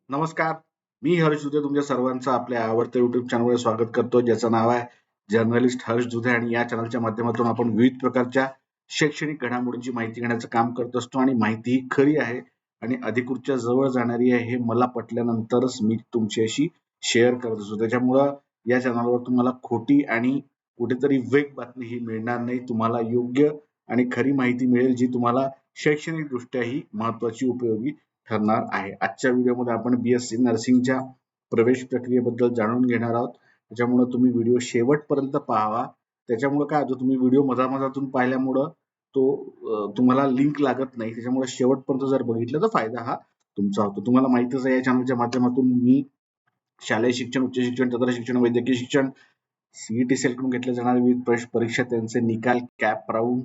नमस्कार. मी हर्ष दुधे तुमच्या सर्वांचं आपल्या आवडत्या YouTube चॅनलवर स्वागत करतो, ज्याचं नाव आहे जर्नलिस्ट हर्ष दुधे. आणि या चॅनलच्या माध्यमातून आपण विविध प्रकारच्या शैक्षणिक घडामोडींची माहिती घेण्याचं काम करत असतो. आणि माहिती ही खरी आहे आणि अधिकृतच्या जवळ जाणारी आहे हे मला पटल्यानंतरच मी तुमच्याशी शेअर करत असतो. त्याच्यामुळं या चॅनलवर तुम्हाला खोटी आणि कुठेतरी वेग बातमी ही मिळणार नाही. तुम्हाला योग्य आणि खरी माहिती मिळेल, जी तुम्हाला शैक्षणिकदृष्ट्याही महत्त्वाची, उपयोगी ठरणार आहे. आजच्या व्हिडिओमध्ये आपण BSc नर्सिंगच्या प्रवेश प्रक्रियेबद्दल जाणून घेणार आहोत. त्याच्यामुळे तुम्ही व्हिडिओ शेवटपर्यंत पाहावा. त्याच्यामुळे काय होतं, तुम्ही व्हिडिओ मधामधातून पाहिल्यामुळं तुम्हाला लिंक लागत नाही. त्याच्यामुळे शेवटपर्यंत जर बघितलं तर फायदा हा तुमचा होतो. तुम्हाला माहितीच आहे, या चॅनलच्या माध्यमातून मी शालेय शिक्षण, उच्च शिक्षण, तंत्र शिक्षण, वैद्यकीय शिक्षण, CET सेल कडून घेतल्या जाणाऱ्या विविध प्रवेश परीक्षा, त्यांचे निकाल, कॅप राऊंड,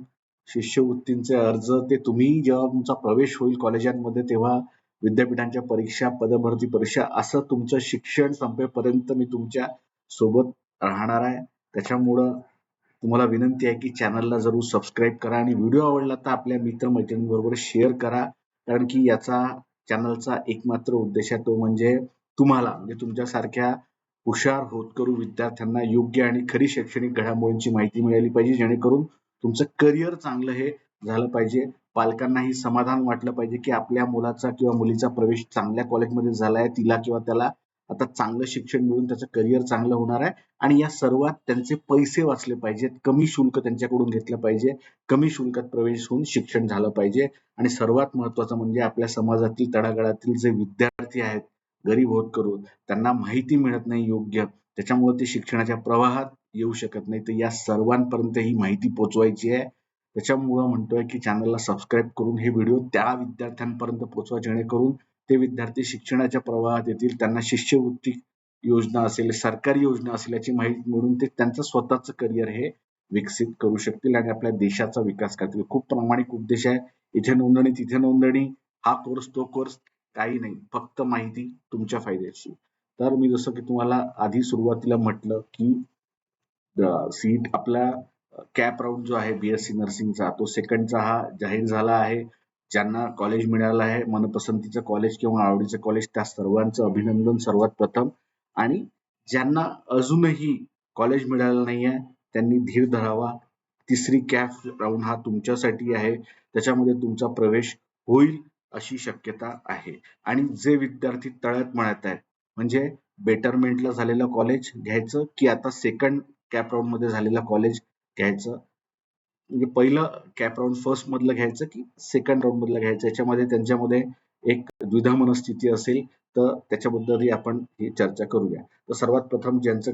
शिष्यवृत्तींचे अर्ज, ते तुम्ही जेव्हा तुमचा प्रवेश होईल कॉलेजांमध्ये तेव्हा विद्यापीठांच्या परीक्षा, पदभरती परीक्षा, असं तुमचं शिक्षण संपेपर्यंत मी तुमच्या सोबत राहणार आहे. त्याच्यामुळं तुम्हाला विनंती आहे की चॅनलला जरूर सबस्क्राईब करा आणि व्हिडिओ आवडला तर आपल्या मित्रमैत्रिणींबरोबर शेअर करा. कारण की याचा चॅनलचा एकमात्र उद्देश आहे, तो म्हणजे तुम्हाला, म्हणजे तुमच्यासारख्या हुशार होतकरू विद्यार्थ्यांना योग्य आणि खरी शैक्षणिक घडामोडींची माहिती मिळाली पाहिजे, जेणेकरून तुमचं करिअर चांगलं हे झालं पाहिजे. पालकांनाही समाधान वाटलं पाहिजे की आपल्या मुलाचा किंवा मुलीचा प्रवेश चांगल्या कॉलेजमध्ये झालाय, तिला किंवा त्याला आता चांगलं शिक्षण मिळून त्याचं करिअर चांगलं होणार आहे. आणि या सर्वात त्यांचे पैसे वाचले पाहिजेत, कमी शुल्क त्यांच्याकडून घेतलं पाहिजे, कमी शुल्कात प्रवेश होऊन शिक्षण झालं पाहिजे. आणि सर्वात महत्त्वाचं म्हणजे आपल्या समाजातील तळागाळातील जे विद्यार्थी आहेत, गरीब होतकरू, त्यांना माहिती मिळत नाही योग्य, त्याच्यामुळे ते शिक्षणाच्या प्रवाहात येऊ शकत नाही. तर या सर्वांपर्यंत ही माहिती पोहोचवायची आहे. त्याच्यामुळं म्हणतोय की चॅनलला सबस्क्राईब करून हे व्हिडिओ त्या विद्यार्थ्यांपर्यंत पोहोचवा, जेणेकरून ते विद्यार्थी शिक्षणाच्या प्रवाहात येतील, त्यांना शिष्यवृत्ती योजना असेल, सरकारी योजना असेल, याची माहिती मिळून ते त्यांचं स्वतःचं करिअर हे विकसित करू शकतील आणि आपल्या देशाचा विकास करतील. खूप प्रामाणिक उद्देश आहे. इथे नोंदणी, तिथे नोंदणी, हा कोर्स, तो कोर्स, काही नाही, फक्त माहिती तुमच्या फायद्याची. तर मी जसं की तुम्हाला आधी सुरुवातीला म्हटलं की सीट आपला कॅप राऊंड जो आहे BSc नर्सिंगचा, तो सेकंडचा हा जाहीर झाला आहे. ज्यांना कॉलेज मिळालं आहे, मनपसंतीचं कॉलेज किंवा आवडीचं कॉलेज, त्या सर्वांचं अभिनंदन सर्वात प्रथम. आणि ज्यांना अजूनही कॉलेज मिळालं नाहीये, त्यांनी धीर धरावा. तिसरी कॅप राऊंड हा तुमच्यासाठी आहे. त्याच्यामध्ये तुमचा प्रवेश होईल अशी शक्यता आहे. आणि जे विद्यार्थी तळ्यात मळ्यात आहेत, म्हणजे बेटरमेंटला झालेलं कॉलेज घ्यायचं की आता सेकंड कॅप राऊंड मध्ये झालेलं कॉलेज घ्यायचं, म्हणजे पहिलं कॅप राऊंड फर्स्ट मधलं घ्यायचं की सेकंड राऊंड मधलं घ्यायचं, याच्यामध्ये त्यांच्यामध्ये एक द्विधा मनस्थिती असेल तर त्याच्याबद्दलही आपण ही चर्चा करूया. तर सर्वात प्रथम ज्यांचं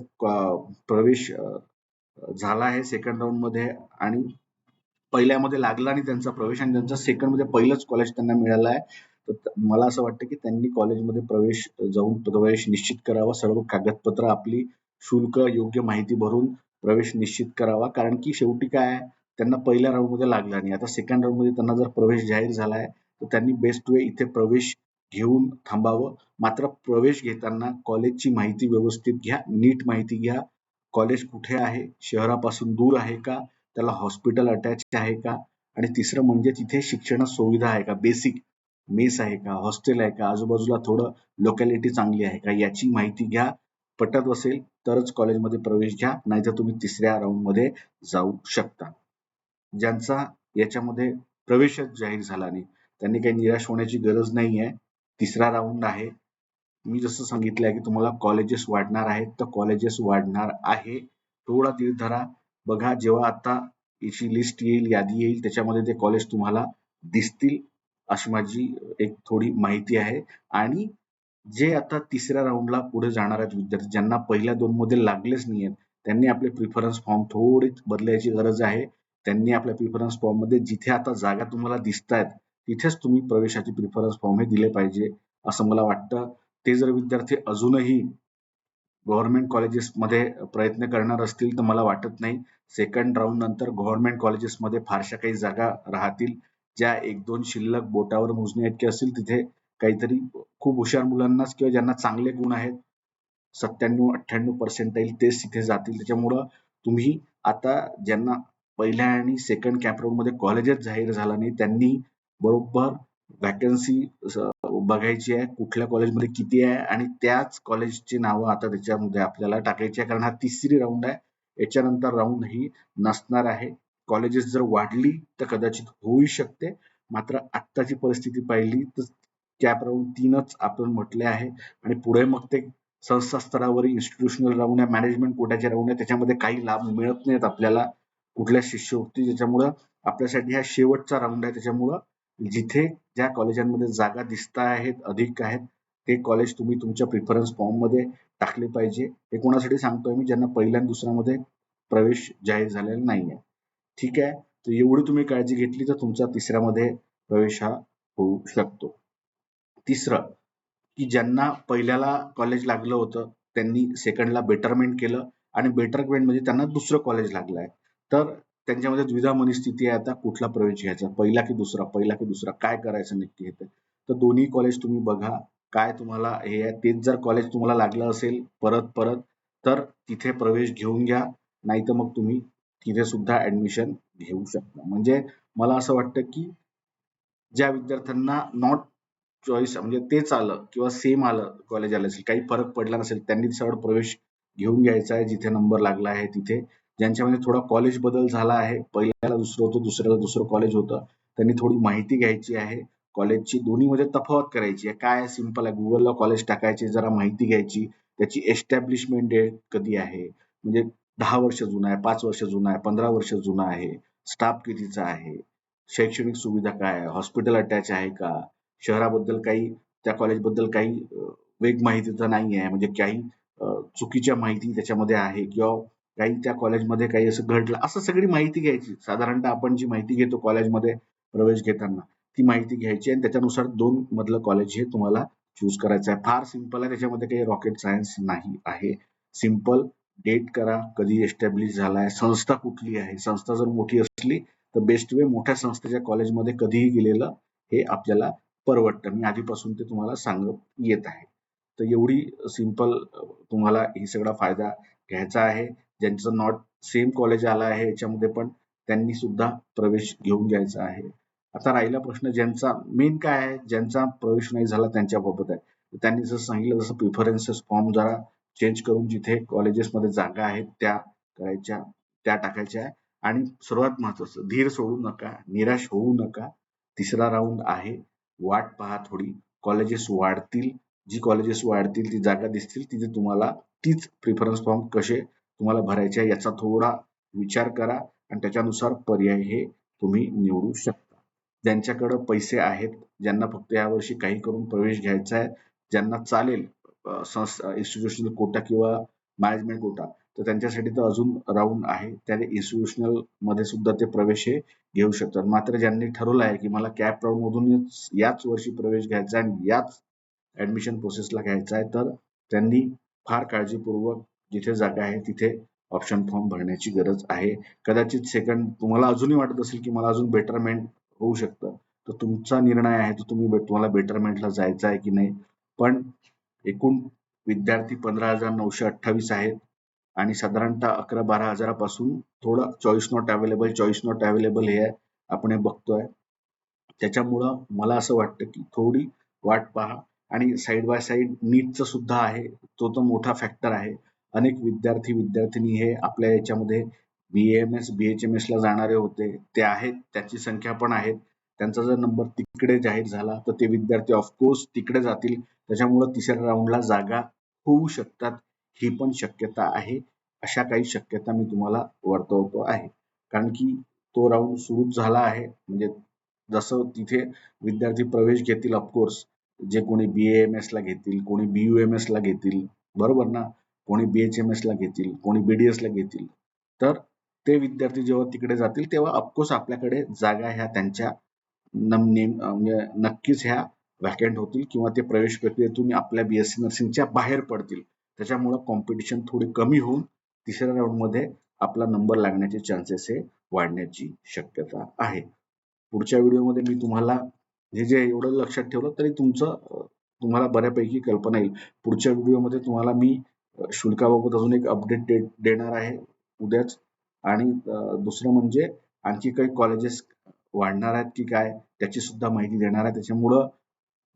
प्रवेश झाला आहे सेकंड राऊंड मध्ये आणि पहिल्यामध्ये लागला आणि त्यांचा प्रवेश, आणि ज्यांचा सेकंड मध्ये पहिलंच कॉलेज त्यांना मिळालं आहे, तर मला असं वाटतं की त्यांनी कॉलेजमध्ये प्रवेश जाऊन प्रवेश निश्चित करावा. सर्व कागदपत्र, आपली शुल्क, योग्य माहिती भरून प्रवेश निश्चित करावा. कारण की शेवटी काय आहे, त्यांना पहिल्या राऊंडमध्ये लागला नाही, आता सेकंड राऊंडमध्ये त्यांना जर प्रवेश जाहीर झाला आहे तर त्यांनी बेस्ट वे इथे प्रवेश घेऊन थांबावं. मात्र प्रवेश घेताना कॉलेजची माहिती व्यवस्थित घ्या, नीट माहिती घ्या. कॉलेज कुठे आहे, शहरापासून दूर आहे का, त्याला हॉस्पिटल अटॅच आहे का, आणि तिसरं म्हणजे तिथे शिक्षण सुविधा आहे का, बेसिक मेस आहे का, हॉस्टेल आहे का, आजूबाजूला थोडं लोकॅलिटी चांगली आहे का, याची माहिती घ्या. पटत असेल तरच कॉलेजमध्ये प्रवेश घ्या, नाहीतर तुम्ही तिसऱ्या राऊंडमध्ये जाऊ शकता. ज्यांचा याच्यामध्ये प्रवेशच जाहीर झाला नाही, त्यांनी काही निराश होण्याची गरज नाही आहे. तिसरा राऊंड आहे. मी जसं सांगितलंय की तुम्हाला कॉलेजेस वाढणार आहेत, तर कॉलेजेस वाढणार आहे. थोडा धीर धरा. बघा, जेव्हा आता याची लिस्ट येईल, यादी येईल, त्याच्यामध्ये ते कॉलेज तुम्हाला दिसतील, अशी माझी एक थोडी माहिती आहे. आणि जे आता तिसऱ्या राऊंडला पुढे जाणार आहेत विद्यार्थी, ज्यांना पहिल्या दोन मध्ये लागलेच नाहीयेत, त्यांनी आपले प्रिफरन्स फॉर्म थोडी बदलायची गरज आहे. त्यांनी आपल्या प्रिफरन्स फॉर्म मध्ये जिथे आता जागा तुम्हाला दिसतायत तिथेच तुम्ही प्रवेशाचे प्रिफरन्स फॉर्म हे दिले पाहिजे, असं मला वाटतं. ते जर विद्यार्थी अजूनही गव्हर्नमेंट कॉलेजेसमध्ये प्रयत्न करणार असतील तर मला वाटत नाही सेकंड राऊंड नंतर गव्हर्नमेंट कॉलेजेसमध्ये फारशा काही जागा राहतील. ज्या एक दोन शिल्लक बोटावर मोजण्या इतके असतील, तिथे काहीतरी खूप हुशार मुलांनाच किंवा ज्यांना चांगले गुण आहेत, 97-98 पर्सेंटाईल, तेच तिथे जातील. त्याच्यामुळं तुम्ही आता ज्यांना पहिल्या आणि सेकंड कॅप राऊंड मध्ये कॉलेजेस जाहीर झाला नाही, त्यांनी बरोबर व्हॅकन्सी बघायची आहे कुठल्या कॉलेजमध्ये किती आहे आणि त्याच कॉलेजची नावं आता त्याच्यामध्ये आपल्याला टाकायची आहे, कारण हा तिसरी राऊंड आहे. याच्यानंतर राऊंड ही नसणार आहे. कॉलेजेस जर वाढली तर कदाचित होऊ शकते, मात्र आत्ताची परिस्थिती पाहिली तर कॅप राऊंड 3च आपण म्हटले आहे आणि पुढे मग ते संस्था स्तरावर इन्स्टिट्यूशनल राऊंड आहे, मॅनेजमेंट कोट्याचे राऊंड आहे, त्याच्यामध्ये काही लाभ मिळत नाहीत आपल्याला कुठल्या शिष्यवृत्ती, त्याच्यामुळं आपल्यासाठी हा शेवटचा राऊंड आहे. त्याच्यामुळं जिथे ज्या कॉलेजांमध्ये जागा दिसत आहेत अधिक आहेत ते कॉलेज तुम्ही तुमच्या प्रिफरन्स फॉर्म मध्ये टाकले पाहिजे. हे कोणासाठी सांगतोय मी, ज्यांना पहिल्या आणि दुसऱ्यामध्ये प्रवेश जाहीर झालेला नाहीये. ठीक आहे, तर एवढी तुम्ही काळजी घेतली तर तुमचा तिसऱ्यामध्ये प्रवेश हा होऊ शकतो. तिसरं, की ज्यांना पहिल्याला कॉलेज लागलं होतं त्यांनी सेकंडला बेटरमेंट केलं आणि बेटरमेंट म्हणजे त्यांना दुसरं कॉलेज लागलं आहे, तर त्यांच्यामध्ये द्विधा मनस्थिती आहे आता कुठला प्रवेश घ्यायचा, पहिला की दुसरा काय करायचं नक्की हे. तर दोन्ही कॉलेज तुम्ही बघा काय तुम्हाला हे आहे. तेच जर कॉलेज तुम्हाला लागलं असेल परत परत तर तिथे प्रवेश घेऊन घ्या, नाही तर मग तुम्ही तिथे सुद्धा ऍडमिशन घेऊ शकता. म्हणजे मला असं वाटतं की ज्या विद्यार्थ्यांना नॉट चॉईस म्हणजे तेच आलं किंवा सेम आलं कॉलेज आलं असेल, काही फरक पडला नसेल, त्यांनी सरळ प्रवेश घेऊन घ्यायचा आहे जिथे नंबर लागला आहे तिथे. ज्यांच्यामध्ये थोडा कॉलेज बदल झाला आहे, पहिल्याला दुसरं होतं दुसऱ्याला दुसरं कॉलेज होतं, त्यांनी थोडी माहिती घ्यायची आहे कॉलेजची. दोन्हीमध्ये तफावत करायची आहे. काय सिंपल आहे, गुगलला कॉलेज टाकायचे, जरा माहिती घ्यायची, त्याची एस्टॅब्लिशमेंट डेट कधी आहे, म्हणजे 10 वर्ष जुना आहे, 5 वर्ष जुना आहे, 15 वर्ष जुना आहे, स्टाफ कितीचा आहे, शैक्षणिक सुविधा काय आहे, हॉस्पिटल अटॅच आहे का, शहराबद्दल काही त्या कॉलेजबद्दल काही वेग माहिती तर नाही आहे, म्हणजे काही चुकीच्या माहिती त्याच्यामध्ये आहे किंवा काही त्या कॉलेजमध्ये काही असं घडलं, असं सगळी माहिती घ्यायची. साधारणतः आपण जी माहिती घेतो कॉलेजमध्ये प्रवेश घेताना ती माहिती घ्यायची आणि त्याच्यानुसार 2 मधलं कॉलेज हे तुम्हाला चूज करायचं आहे. फार सिंपल आहे, त्याच्यामध्ये काही रॉकेट सायन्स नाही आहे. सिंपल डेट करा, कधी एस्टॅब्लिश झालाय, संस्था कुठली आहे. संस्था जर मोठी असली तर बेस्ट वे मोठ्या संस्थेच्या कॉलेजमध्ये कधीही गेलेलं हे आपल्याला परवडतं. मी आधीपासून ते तुम्हाला सांगत येत आहे. तर एवढी सिंपल तुम्हाला ही सगळा फायदा घ्यायचा आहे. ज्यांचं नॉट सेम कॉलेज आलं आहे याच्यामध्ये पण त्यांनी सुद्धा प्रवेश घेऊन घ्यायचा आहे. आता राहिला प्रश्न ज्यांचा मेन काय आहे, ज्यांचा प्रवेश नाही झाला त्यांच्याबाबत आहे. त्यांनी जसं सांगितलं तसं प्रिफरन्सेस फॉर्म जरा चेंज करून जिथे कॉलेजेसमध्ये जागा आहेत त्या करायच्या, त्या टाकायच्या आहे. आणि सर्वात महत्वाचं, धीर सोडू नका, निराश होऊ नका. तिसरा राऊंड आहे, वाट पहा थोडी. कॉलेजेस वाढतील, जी कॉलेजेस वाढतील ती जागा दिसतील तिथे तुम्हाला तीच प्रिफरन्स फॉर्म कसे तुम्हाला भरायचे आहे याचा थोडा विचार करा आणि त्याच्यानुसार पर्याय हे तुम्ही निवडू शकता. ज्यांच्याकडे पैसे आहेत, ज्यांना फक्त यावर्षी काही करून प्रवेश घ्यायचा आहे, ज्यांना चालेल इन्स्टिट्यूशनल कोटा किंवा मॅनेजमेंट कोटा, तर त्यांच्यासाठी तर अजून राऊंड आहे, त्याने इन्स्टिट्यूशनल मध्ये सुद्धा ते प्रवेश हे घेऊ शकतात. मात्र ज्यांनी ठरवलं आहे की मला कॅप राऊंड मधूनच याच वर्षी प्रवेश घ्यायचा आहे आणि याच ऍडमिशन प्रोसेसला घ्यायचा आहे, तर त्यांनी फार काळजीपूर्वक जिथे जागा आहे तिथे ऑप्शन फॉर्म भरण्याची गरज आहे. कदाचित सेकंड तुम्हाला अजूनही वाटत असेल की मला अजून बेटरमेंट होऊ शकतं, तर तुमचा निर्णय आहे, तर तुम्हाला बेटरमेंटला जायचं आहे की नाही. पण एकूण विद्यार्थी 15,928 आहेत आणि साधारणतः 11-12 हजारापासून थोडं चॉईस नॉट अवेलेबल हे आहे, आपण हे बघतोय. त्याच्यामुळं मला असं वाटतं की थोडी वाट पहा आणि साईड बाय साईड नीटचं सुद्धा आहे, तो तर मोठा फॅक्टर आहे. अनेक विद्यार्थी विद्यार्थिनी हे आपल्या याच्यामध्ये BAMS BHMS ला जाणारे होते, ते आहेत, त्याची संख्या पण आहे. त्यांचा जर नंबर तिकडे जाहीर झाला तर ते विद्यार्थी ऑफकोर्स तिकडे जातील. त्याच्यामुळं तिसऱ्या राऊंडला जागा होऊ शकतात, ही पण शक्यता आहे. अशा काही शक्यता मी तुम्हाला वर्तवतो आहे, कारण की तो राऊंड सुरूच झाला आहे. म्हणजे जसं तिथे विद्यार्थी प्रवेश घेतील, ऑफकोर्स जे कोणी BAMS ला घेतील, कोणी BUMS ला घेतील, बरोबर ना, कोणी BHMS ला घेतील, कोणी BDS ला घेतील, तर ते विद्यार्थी जेव्हा तिकडे जातील तेव्हा ऑफकोर्स आपल्याकडे जागा ह्या त्यांच्या म्हणजे नक्कीच ह्या व्हॅकंट होतील किंवा ते प्रवेश प्रक्रियेतून आपल्या BSc नर्सिंगच्या बाहेर पडतील. त्याच्यामुळं कॉम्पिटिशन थोडी कमी होऊन तिसऱ्या राऊंड मध्ये आपला नंबर लागण्याचे चान्सेस हे वाढण्याची शक्यता आहे. पुढच्या व्हिडिओमध्ये मी तुम्हाला हे जे एवढं लक्षात ठेवलं तरी तुम्हाला बऱ्यापैकी कल्पना येईल. पुढच्या व्हिडिओमध्ये तुम्हाला मी शुल्काबाबत अजून एक अपडेट देणार आहे उद्याच. आणि दुसरं म्हणजे आणखी काही कॉलेजेस वाढणार आहेत की काय त्याची सुद्धा माहिती देणार आहे. त्याच्यामुळं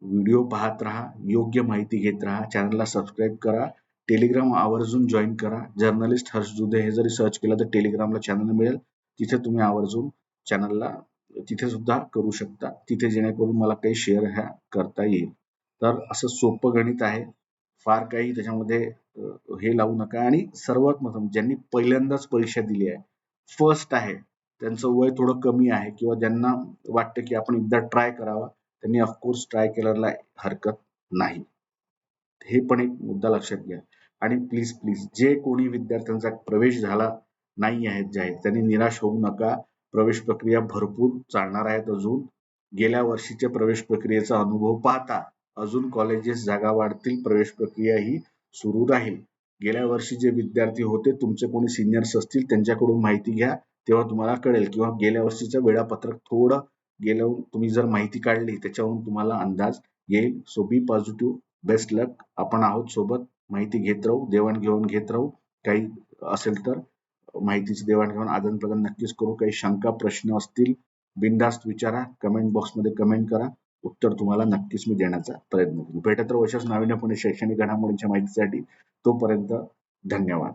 व्हिडिओ पाहत राहा, योग्य माहिती घेत राहा, चॅनलला सबस्क्राईब करा, टेलिग्राम आवर्जून जॉईन करा. जर्नलिस्ट हर्ष जुधे हे जरी सर्च केलं तर टेलिग्रामला चॅनल मिळेल. तिथे तुम्ही आवर्जून चॅनलला तिथे सुद्धा करू शकता. तिथे जेणेकरून मला काही शेअर ह्या करता येईल. तर असं सोपं गणित आहे. फार काही त्याच्यामध्ये हे लावू नका. आणि सर्वात महत्त्वाचं, ज्यांनी पहिल्यांदाच परीक्षा दिली आहे, फर्स्ट आहे, त्यांचं वय थोडं कमी आहे किंवा ज्यांना वाटतं की आपण एकदा ट्राय करावा, त्यांनी ऑफकोर्स ट्राय करायला हरकत नाही. हे पण एक मुद्दा लक्षात घ्या. आणि प्लीज जे कोणी विद्यार्थ्यांचा प्रवेश झाला नाही आहे जाहीर, त्यांनी निराश होऊ नका. प्रवेश प्रक्रिया भरपूर चालणार आहेत अजून. गेल्या वर्षीच्या प्रवेश प्रक्रियेचा अनुभव पाहता अजून कॉलेजेस जागा वाढतील, प्रवेश प्रक्रिया ही सुरू राहील. गेल्या वर्षी जे विद्यार्थी होते, तुमचे कोणी सिनियर्स असतील त्यांच्याकडून माहिती घ्या, तेव्हा तुम्हाला कळेल. किंवा गेल्या वर्षीचं वेळापत्रक थोडं गेल्यावर तुम्ही जर माहिती काढली त्याच्यावरून तुम्हाला अंदाज येईल. सो बी पॉझिटिव्ह, बेस्ट लक. आपण आहोत सोबत. माहिती घेत राहू, देवाणघेवाण घेत राहू. काही असेल तर माहितीची देवाणघेवाण आदानप्रदान नक्कीच करू. काही शंका प्रश्न असतील बिनधास्त विचारा, कमेंट बॉक्समध्ये कमेंट करा. उत्तर तुम्हाला नक्कीच मी देण्याचा प्रयत्न करू. भेटत राहू अशाच नाविन्यपूर्ण शैक्षणिक घडामोडींच्या माहितीसाठी. तोपर्यंत धन्यवाद.